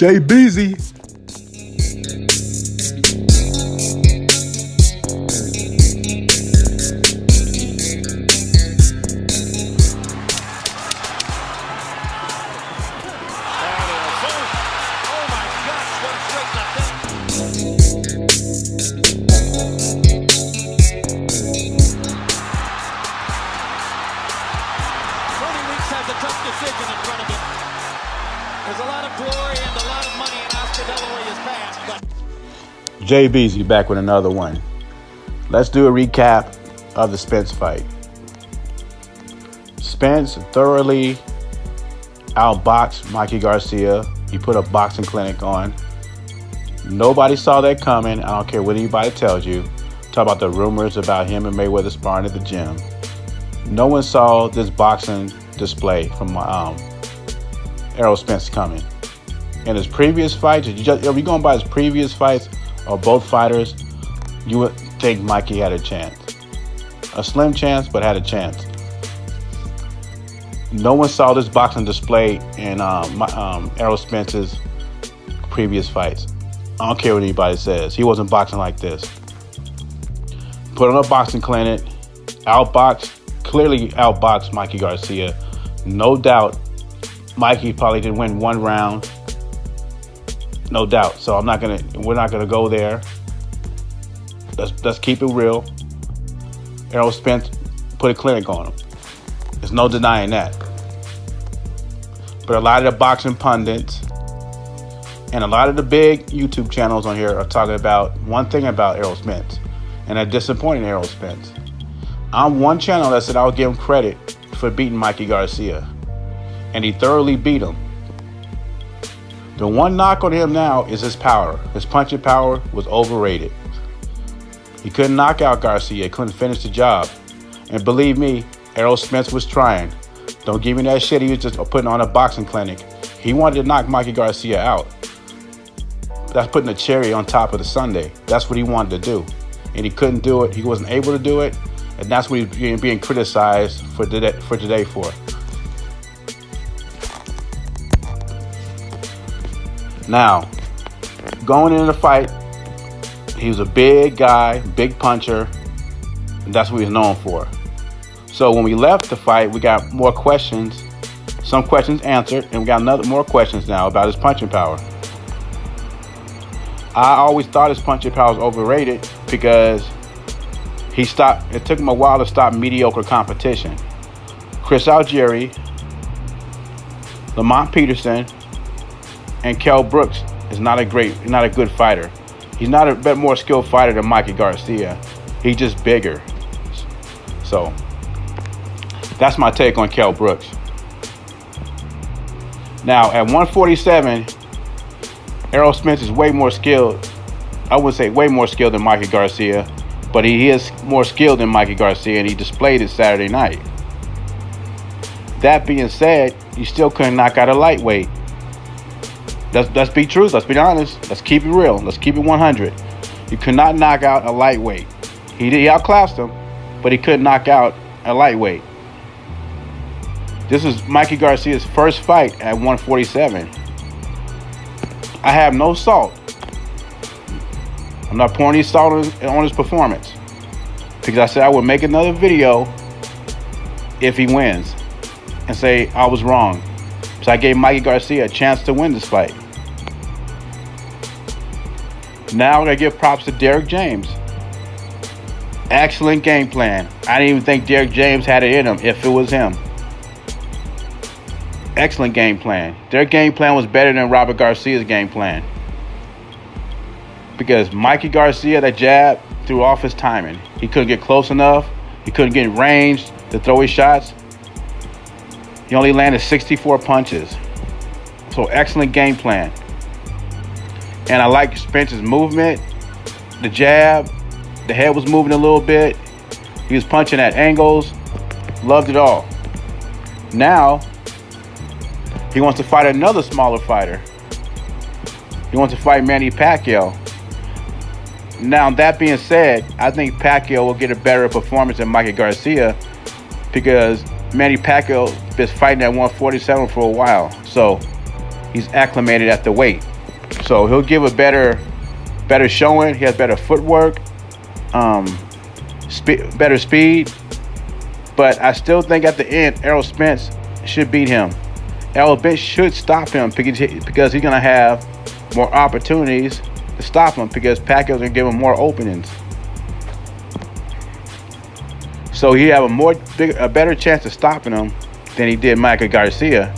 JBZ. JBZ back with another one. Let's do a recap of the Spence fight. Spence thoroughly outboxed Mikey Garcia. He put a boxing clinic on. Nobody saw that coming. I don't care what anybody tells you. Talk about the rumors about him and Mayweather sparring at the gym. No one saw this boxing display from Errol Spence coming. In his previous fights, if you're going by his previous fights or both fighters, you would think Mikey had a chance. A slim chance, but had a chance. No one saw this boxing display in Errol Spence's previous fights. I don't care what anybody says. He wasn't boxing like this. Put on a boxing clinic, clearly outboxed Mikey Garcia. No doubt, Mikey probably didn't win one round. No doubt. So we're not gonna go there. Let's keep it real. Errol Spence put a clinic on him. There's no denying that. But a lot of the boxing pundits and a lot of the big YouTube channels on here are talking about one thing about Errol Spence, and they're disappointing Errol Spence. I'm one channel that said I'll give him credit for beating Mikey Garcia, and he thoroughly beat him. The one knock on him now is his power. His punching power was overrated. He couldn't knock out Garcia. He couldn't finish the job. And believe me, Errol Spence was trying. Don't give me that shit. He was just putting on a boxing clinic. He wanted to knock Mikey Garcia out. That's putting a cherry on top of the sundae. That's what he wanted to do. And he couldn't do it. He wasn't able to do it. And that's what he's being criticized for today for. Now, going into the fight, he was a big guy, big puncher, and that's what he was known for. So when we left the fight, we got more questions, some questions answered, and we got more questions now about his punching power. I always thought his punching power was overrated because it took him a while to stop mediocre competition. Chris Algieri, Lamont Peterson, and Kell Brooks is not a good fighter. He's not a bit more skilled fighter than Mikey Garcia. He's just bigger. So that's my take on Kell Brooks. Now at 147, Errol Spence is way more skilled. I wouldn't say way more skilled than Mikey Garcia, but he is more skilled than Mikey Garcia, and he displayed it Saturday night. That being said, you still couldn't knock out a lightweight. Let's be true. Let's be honest. Let's keep it real. Let's keep it 100. You could not knock out a lightweight. He outclassed him, but he couldn't knock out a lightweight. This is Mikey Garcia's first fight at 147. I have no salt. I'm not pouring any salt on his performance, because I said I would make another video if he wins and say I was wrong. So I gave Mikey Garcia a chance to win this fight. Now I'm going to give props to Derrick James. Excellent game plan. I didn't even think Derrick James had it in him if it was him. Excellent game plan. Their game plan was better than Robert Garcia's game plan. Because Mikey Garcia, that jab, threw off his timing. He couldn't get close enough. He couldn't get in range to throw his shots. He only landed 64 punches. So excellent game plan. And I like Spence's movement, the jab, the head was moving a little bit. He was punching at angles. Loved it all. Now, he wants to fight another smaller fighter. He wants to fight Manny Pacquiao. Now, that being said, I think Pacquiao will get a better performance than Mikey Garcia because Manny Pacquiao been fighting at 147 for a while. So he's acclimated at the weight. So he'll give a better showing. He has better footwork, better speed. But I still think at the end, Errol Spence should beat him. Errol Spence should stop him because he's going to have more opportunities to stop him because Pacquiao's going to give him more openings. So he have a better chance of stopping him than he did Mikey Garcia.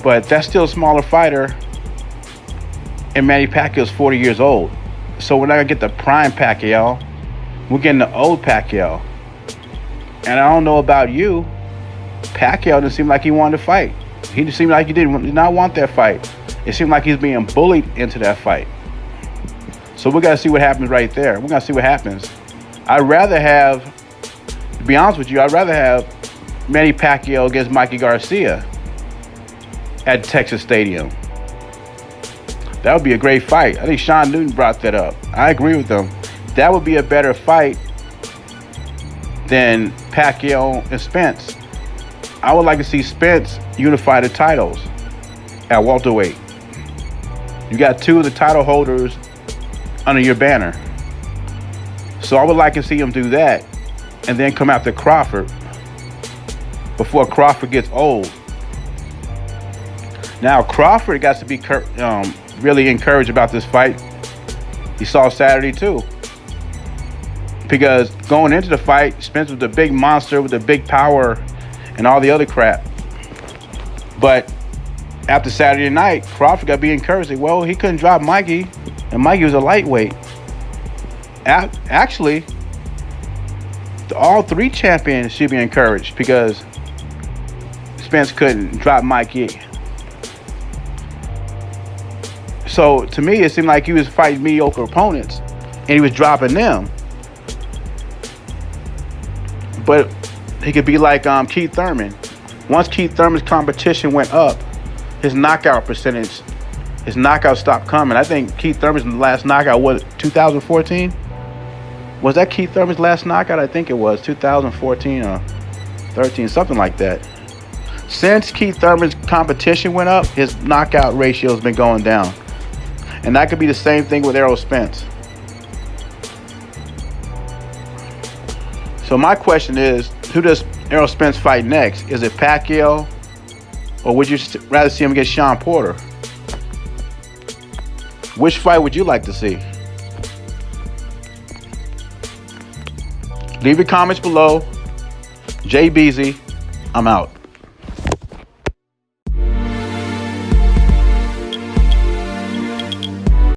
But that's still a smaller fighter. And Manny Pacquiao's 40 years old. So we're not going to get the prime Pacquiao. We're getting the old Pacquiao. And I don't know about you, Pacquiao didn't seem like he wanted to fight. He just seemed like he did not want that fight. It seemed like he's being bullied into that fight. So we got to see what happens right there. We're going to see what happens. I'd rather have, to be honest with you, I'd rather have Manny Pacquiao against Mikey Garcia at Texas Stadium. That would be a great fight. I think Sean Newton brought that up. I agree with him. That would be a better fight than Pacquiao and Spence. I would like to see Spence unify the titles at welterweight. You got two of the title holders under your banner. So I would like to see him do that and then come after Crawford before Crawford gets old. Now Crawford got to be really encouraged about this fight. He saw Saturday too. Because going into the fight, Spence was the big monster with the big power and all the other crap. But after Saturday night, Crawford got to be encouraged. Well, he couldn't drop Mikey, and Mikey was a lightweight. Actually, all three champions should be encouraged because Spence couldn't drop Mikey. So to me, it seemed like he was fighting mediocre opponents, and he was dropping them. But he could be like Keith Thurman. Once Keith Thurman's competition went up, his knockout percentage, his knockout stopped coming. I think Keith Thurman's last knockout was 2014. Was that Keith Thurman's last knockout? I think it was 2014 or 13, something like that. Since Keith Thurman's competition went up, his knockout ratio has been going down. And that could be the same thing with Errol Spence. So my question is, who does Errol Spence fight next? Is it Pacquiao, or would you rather see him against Sean Porter? Which fight would you like to see? Leave your comments below. Jay Beasy, I'm out.